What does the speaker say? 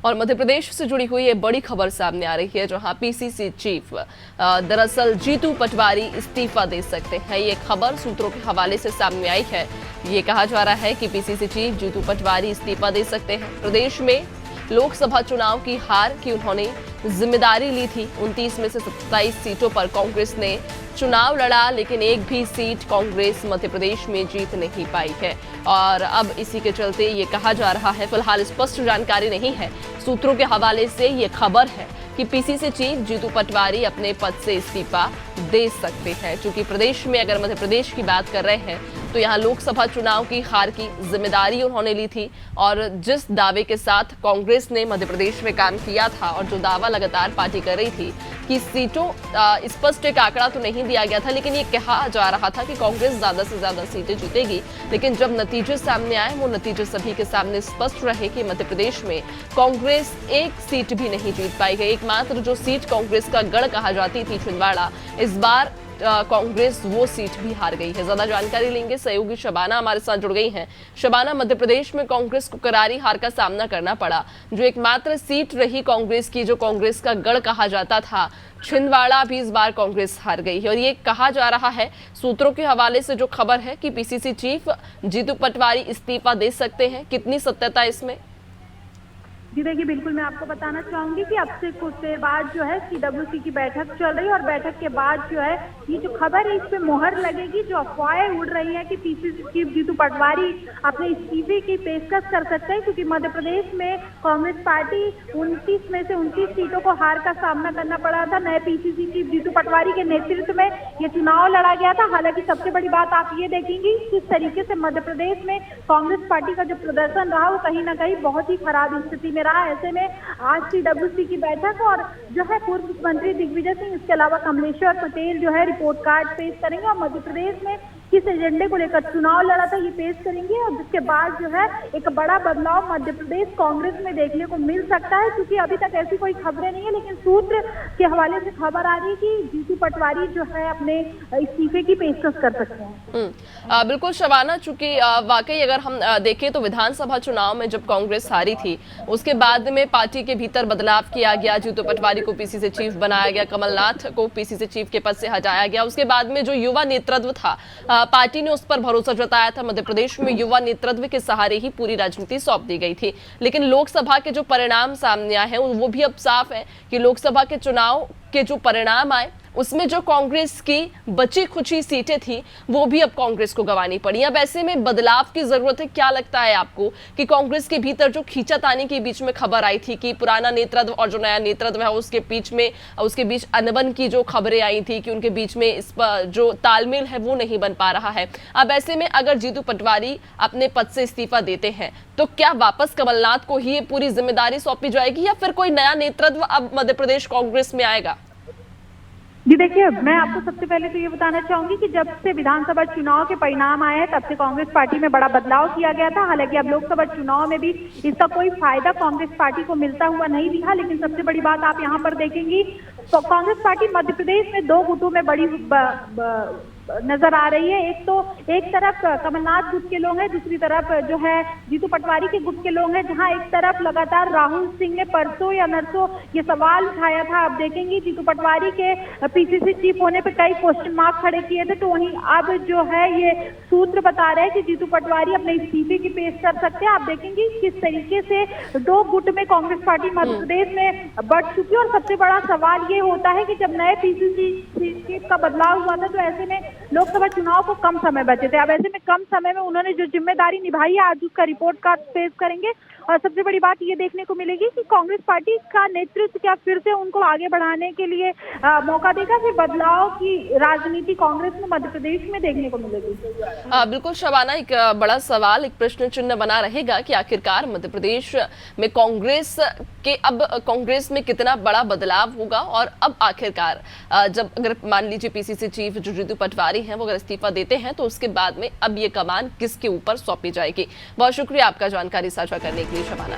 और मध्य प्रदेश से जुड़ी हुई ये बड़ी खबर सामने आ रही है, जहां पीसीसी चीफ दरअसल जीतू पटवारी इस्तीफा दे सकते हैं। ये खबर सूत्रों के हवाले से सामने आई है। ये कहा जा रहा है कि पीसीसी चीफ जीतू पटवारी इस्तीफा दे सकते हैं। प्रदेश में लोकसभा चुनाव की हार की उन्होंने जिम्मेदारी ली थी। 29 में से 27 सीटों पर कांग्रेस ने चुनाव लड़ा, लेकिन एक भी सीट कांग्रेस मध्य प्रदेश में जीत नहीं पाई है और अब इसी के चलते ये कहा जा रहा है, फिलहाल स्पष्ट जानकारी नहीं है, सूत्रों के हवाले से ये खबर है कि पीसीसी चीफ जीतू पटवारी अपने पद से इस्तीफा दे सकते हैं। क्योंकि प्रदेश में अगर मध्य प्रदेश की बात कर रहे हैं तो यहाँ लोकसभा चुनाव की हार की जिम्मेदारी उन्होंने ली थी और जिस दावे के साथ कांग्रेस ने मध्य प्रदेश में काम किया था और जो दावा लगातार पार्टी कर रही थी कि सीटों स्पष्ट एक आंकड़ा तो नहीं दिया गया था, लेकिन ये कहा जा रहा था कि कांग्रेस ज्यादा से ज्यादा सीटें जीतेगी। लेकिन जब नतीजे सामने आए, वो नतीजे सभी के सामने स्पष्ट रहे कि मध्य प्रदेश में कांग्रेस एक सीट भी नहीं जीत पाई है। एकमात्र जो सीट कांग्रेस का गढ़ कहा जाती थी छिंदवाड़ा, इस बार कांग्रेस वो सीट भी हार गई है। ज्यादा जानकारी लेंगे, सहयोगी शबाना हमारे साथ जुड़ गई हैं। शबाना, मध्य प्रदेश में कांग्रेस को करारी हार का सामना करना पड़ा। जो एकमात्र सीट रही कांग्रेस की, जो कांग्रेस का गढ़ कहा जाता था, छिंदवाड़ा भी इस बार कांग्रेस हार गई है और ये कहा जा रहा है, सूत्रों के हवाले से जो खबर है कि पीसीसी चीफ जीतू पटवारी इस्तीफा दे सकते हैं। कितनी सत्यता इसमें? जी देखिए, बिल्कुल मैं आपको बताना चाहूंगी कि अब से कुछ देर बाद जो है सीडब्ल्यूसी की बैठक चल रही है और बैठक के बाद जो है ये जो खबर है इस पे मोहर लगेगी। जो अफवाहें उड़ रही हैं कि पीसीसी चीफ जीतू पटवारी अपने इस्तीफे की पेशकश कर सकते हैं, क्योंकि मध्य प्रदेश में कांग्रेस पार्टी 29 में से 29 सीटों को हार का सामना करना पड़ा था। नए पीसीसी चीफ जीतू पटवारी के नेतृत्व में ये चुनाव लड़ा गया था। हालांकि सबसे बड़ी बात आप ये देखेंगी किस तरीके से मध्य प्रदेश में कांग्रेस पार्टी का जो प्रदर्शन रहा वो कहीं ना कहीं बहुत ही खराब स्थिति में रहा। ऐसे में आज सीडब्ल्यूसी की बैठक और जो है पूर्व मुख्यमंत्री दिग्विजय सिंह, इसके अलावा कमलेश्वर पटेल जो है रिपोर्ट कार्ड पेश करेंगे और मध्य प्रदेश में किस एजेंडे को लेकर चुनाव लड़ा था ये पेश करेंगे और जिसके बाद जो है एक बड़ा बदलाव मध्य प्रदेश कांग्रेस में देखने को मिल सकता है। क्योंकि अभी तक ऐसी कोई खबरें नहीं है, लेकिन सूत्र के हवाले से खबर आ रही है कि जीतू पटवारी जो है अपने इस्तीफे की पेशकश कर सकते हैं। बिल्कुल शबाना, चूंकि वाकई अगर हम देखें तो विधानसभा चुनाव में जब कांग्रेस हारी थी, उसके बाद में पार्टी के भीतर बदलाव किया गया। जीतू पटवारी को पीसीसी चीफ बनाया गया, कमलनाथ को पीसीसी चीफ के पद से हटाया गया। उसके बाद में जो युवा नेतृत्व था, पार्टी ने उस पर भरोसा जताया था। मध्य प्रदेश में युवा नेतृत्व के सहारे ही पूरी राजनीति सौंप दी गई थी। लेकिन लोकसभा के जो परिणाम सामने आए हैं वो भी अब साफ है कि लोकसभा के चुनाव के जो परिणाम आए उसमें जो कांग्रेस की बची खुची सीटें थी वो भी अब कांग्रेस को गंवानी पड़ी। अब ऐसे में बदलाव की जरूरत है। क्या लगता है आपको कि कांग्रेस के भीतर जो खींचातानी के बीच में खबर आई थी कि पुराना नेतृत्व और जो नया नेतृत्व है उसके बीच अनबन की जो खबरें आई थी कि उनके बीच में इस पर जो तालमेल है वो नहीं बन पा रहा है, अब ऐसे में अगर जीतू पटवारी अपने पद से इस्तीफा देते हैं तो क्या वापस कमलनाथ को ही ये पूरी जिम्मेदारी सौंपी जाएगी या फिर कोई नया नेतृत्व अब मध्य प्रदेश कांग्रेस में आएगा? जी देखिए, मैं आपको सबसे पहले तो ये बताना चाहूंगी कि जब से विधानसभा चुनाव के परिणाम आए हैं तब से कांग्रेस पार्टी में बड़ा बदलाव किया गया था। हालांकि अब लोकसभा चुनाव में भी इसका कोई फायदा कांग्रेस पार्टी को मिलता हुआ नहीं दिखा। लेकिन सबसे बड़ी बात आप यहाँ पर देखेंगी तो कांग्रेस पार्टी मध्य प्रदेश में दो गुटों में बड़ी नजर आ रही है। एक तरफ कमलनाथ गुट के लोग हैं, दूसरी तरफ जो है जीतू पटवारी के गुट के लोग हैं। जहां एक तरफ लगातार राहुल सिंह ने परसों या नरसों ये सवाल उठाया था, आप देखेंगे जीतू पटवारी के पीसीसी चीफ होने पे कई क्वेश्चन मार्क खड़े किए थे। तो वहीं अब जो है ये सूत्र बता रहे हैं कि जीतू पटवारी अपने इस्तीफे की पेश कर सकते हैं। आप देखेंगे किस तरीके से दो गुट में कांग्रेस पार्टी मध्य प्रदेश में बढ़ चुकी है। और सबसे बड़ा सवाल ये होता है कि जब नए पीसीसी चीफ का बदलाव हुआ था तो ऐसे में लोकसभा चुनाव को कम समय बचे थे। अब ऐसे में कम समय में उन्होंने जो जिम्मेदारी निभाई है आज उसका रिपोर्ट कार्ड पेश करेंगे और सबसे बड़ी बात ये देखने को मिलेगी कि कांग्रेस पार्टी का नेतृत्व क्या फिर से उनको आगे बढ़ाने के लिए मौका देगा, फिर बदलाव की राजनीति कांग्रेस में मध्य प्रदेश में देखने को मिलेगी। बिल्कुल शबाना, एक बड़ा सवाल, एक प्रश्न चिन्ह बना रहेगा कि आखिरकार मध्य प्रदेश में कांग्रेस में कितना बड़ा बदलाव होगा और अब आखिरकार जब अगर मान लीजिए पीसीसी चीफ जो जीतू पटवारी हैं वो अगर इस्तीफा देते हैं तो उसके बाद में अब ये कमान किसके ऊपर सौंपी जाएगी। बहुत शुक्रिया आपका जानकारी साझा करने के लिए शबाना।